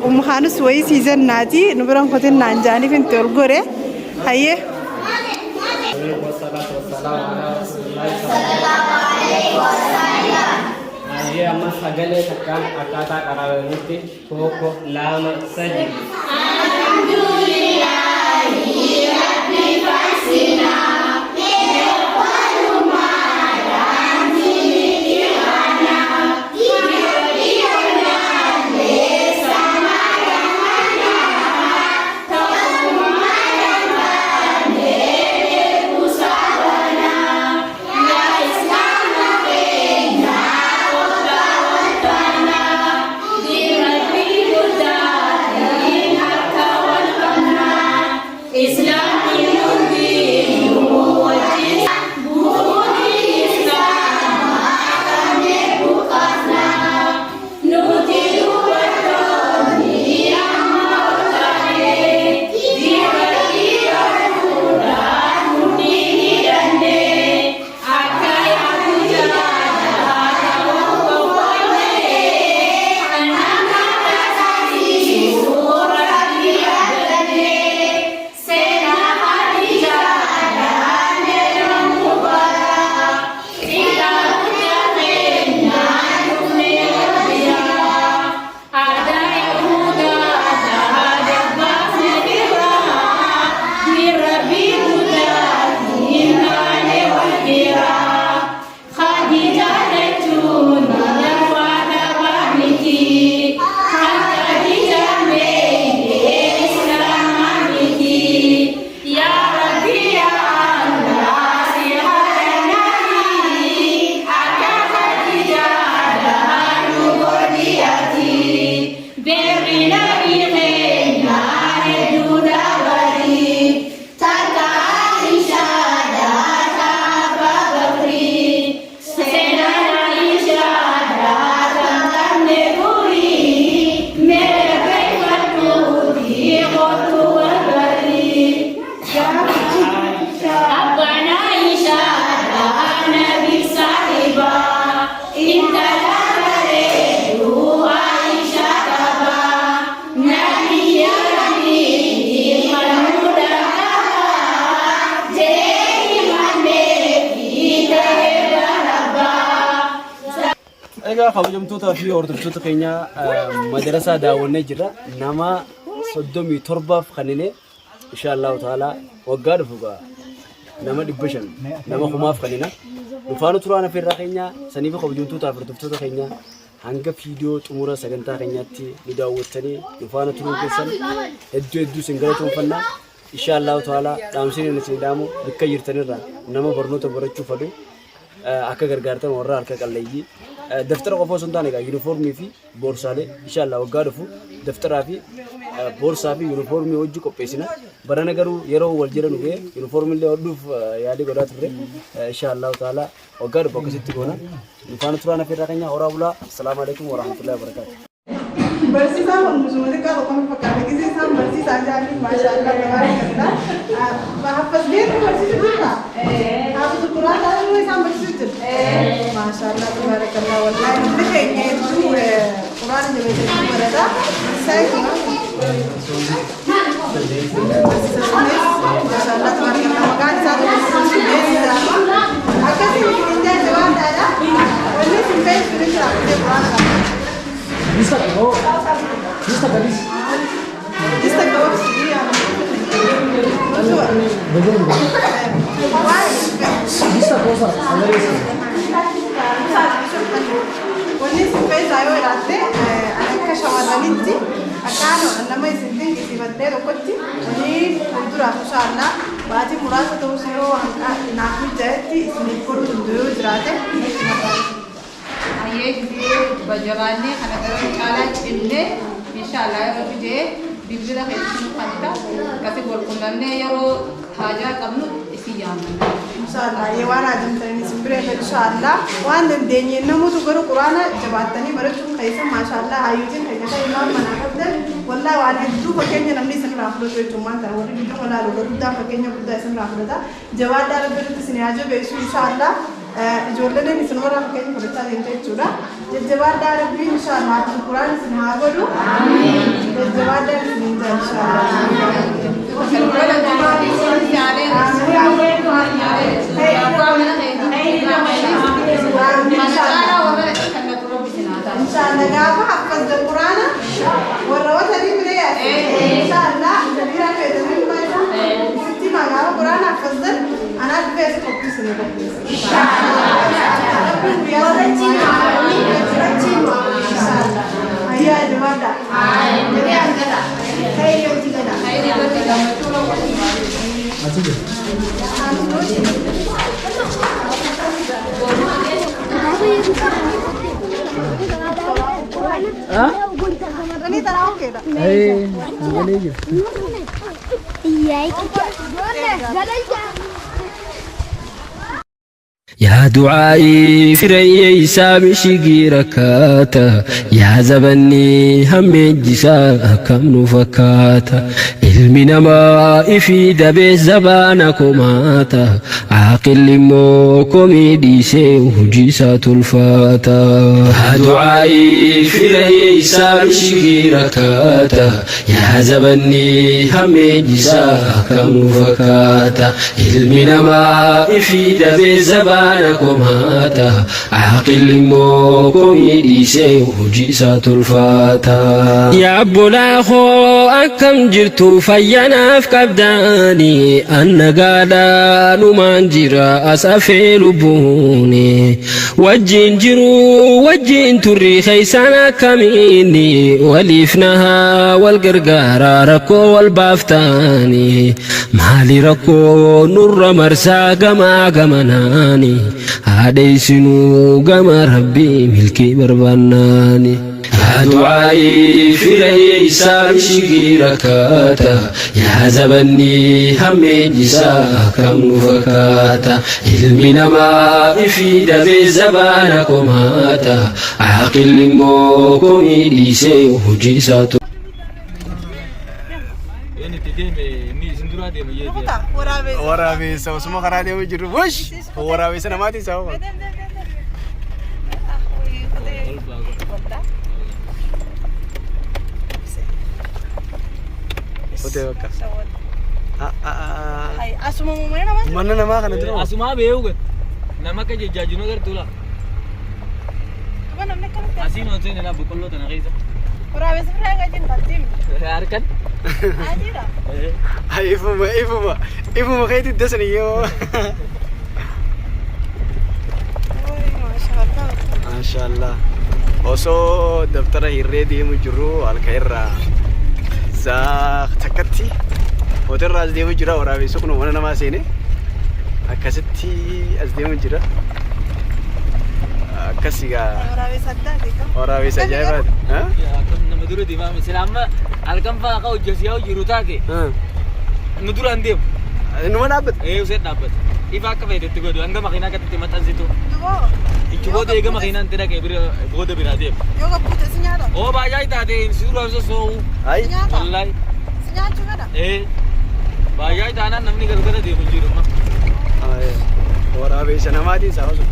Umkaanis wayii siizannaati. Nu biraan kotiin naan jaaniif hin ol gore. Hayyee. Amma sagalee takkaan akkaataa qaraabanitti tokko lama sadi. Egaa kabajamtoota fi hordoftoota keenya madrasaa daawwannee jirra. Nama 37 kanine inshallah taala waggaa dhufuudha. Nama 500 nama kumaaf kanina. Dhufaanu turaana firraa keenya sanii fi kabajamtoota fi hordoftoota keenya hanga viidiyoo xumura sagantaa keenyaatti nu daawwattanii dhufaanu turuun keessan hedduu isin galatoomfanna. Inshallah taala dhaamsiin nuti dhaamu bakka jirtanirra nama barnoota barachuu fadu akka gargaartan warra harka qalleeyyii daftara qofaa sun taane uniformii fi boorsaalee inshallah waggaa dhufu daftaraa fi boorsaa fi uniformii hojii qopheessina barana garuu yeroo wal jira nu ga'e uniformii illee hodhuuf yaadii godhaa turre inshallah taala waggaa dhufu akkasitti goona nufaana turaan afeerraa keenya horaa bulaa assalaamu alaikum warahmatullahi wabarakatuh. Barsiisaa musuma xiqqaa tokkoon fakkaata gisiisaan barsiisaa jaallii maashaallah gabaaree haffas beeku barsiisu jirta haafatu kuraa taa'uu isaan barsiisu jirta maashaallah gabaaree kallaa wallaahi hundi keenya hedduu quraana jabeessanii barata. Isaan maashaallah tabaarkalla maqaan isaa beeksisaa. Akkasii inni jawaan taa'edha. Wanni sin beeksisu ni jira quraana qaba. Lista kau sendiri Lista cosa? Wanni supaya saya berarti anak shawarranitti akano nama isintin kisibatte tokkotti wanni fuuldura inshallah baati muraasa ta'uu siroo naaf mijjeetti isiniif godhu hunduu jiraate ayyee gisee bajabaanne kana gara caalaa cimne inshallah yeroo fidee bilbila keessatti fanta kasi walqunnamnee yeroo haajaa qabnu isi yaamna inshallah waan ajamtanii simbiree inshallah waan dandeenye namoota gara quraana jabaattanii barachuun keessan maashaallah hayyuutiin fayyada imaam mana qabdan wallahi waan hedduu fakkeenya namni isin raafudhatu jechuun waan ta'e warri biyya walaaluu guddaa fakkeenya guddaa isin raafudhata jabaadhaa rabbitti isin haa jabeessu inshallah ijoolleen isin warra fakkeenya fudhachaa deemte jechuudha jajjabaadhaa rabbiin inshallah quraan isin haa godhu jajjabaadhaa isin inshallah gaafa haffaz quraana warra watanii bilee inshallah jabira feetanii baay'ata sitti magaafa quraana haffazan anaa dhufee si qophiisine ayyaa jabaadha ini tahu keda. Boleh je. Iya, يا دعائي فري سامي شيقي ركاتا يا زبني هم الجسا كم نفكاتا علمنا ما يفيد بزبانكماتا عاقل لموكم ديسي وجيسات الفاتا يا دعائي فري سامي شيقي ركاتا يا زبني هم الجسا كم نفكاتا علمنا ما يفيد بزبانكماتا kumata aqil mokum yidise hujisa tulfata ya bula kho akam jirtu fayyanaaf qabdani annagada numanjira asafe lubuni wajin jiru wajin turri khaysana kamini walifnaha walgargara rako walbaftani mali rako nurra marsa gama gamanani هاديسنو قمر ربي ملكي برباناني يا دعائي في ليسا بشكي ركاتا يا زبني همي جسا كم نفكاتا علمنا ما يفيد بزبانكم هاتا عاقل موكم يديسي وجيساتو waraabessa osuma karaa deemu jirru wush waraabessa namaati sababa ote bakka asuma mana namaa kana dura asuma beeku nama ka jajjaajino gartuula asiin on seenaa boqqolloo tana keessa waraabessa firaa gajin qaltiin harkan adira ifuma keeti dasani yoo maashaallah osoo daftara hirree deemu jirru halka irraa takkatti hoteerraa as deemu jira waraabessu kun mana namaa seene akkasitti as deemu jira akkasigaa waraabessa ajaa'ibaati nama dura deemame silaama halkan faa ka hojjasiyaa jiru taate nu dura hin deemu numa dhaabbata usee dhaabbata ifa akka fayyadatti godhu hanga makiinaa gaditti maxxansitu ichi booda eega makiinaan itti dhaqee booda biraa deemu yoo gabbuute si nyaata oo baay'aa taate si dura sosoo'u wallahi si nyaachuu fedha baay'aa taanaan namni gargara deemu jiru waraabessa namaatiin saawwasu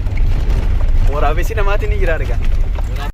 waraabessi namaatiin ni jira argaa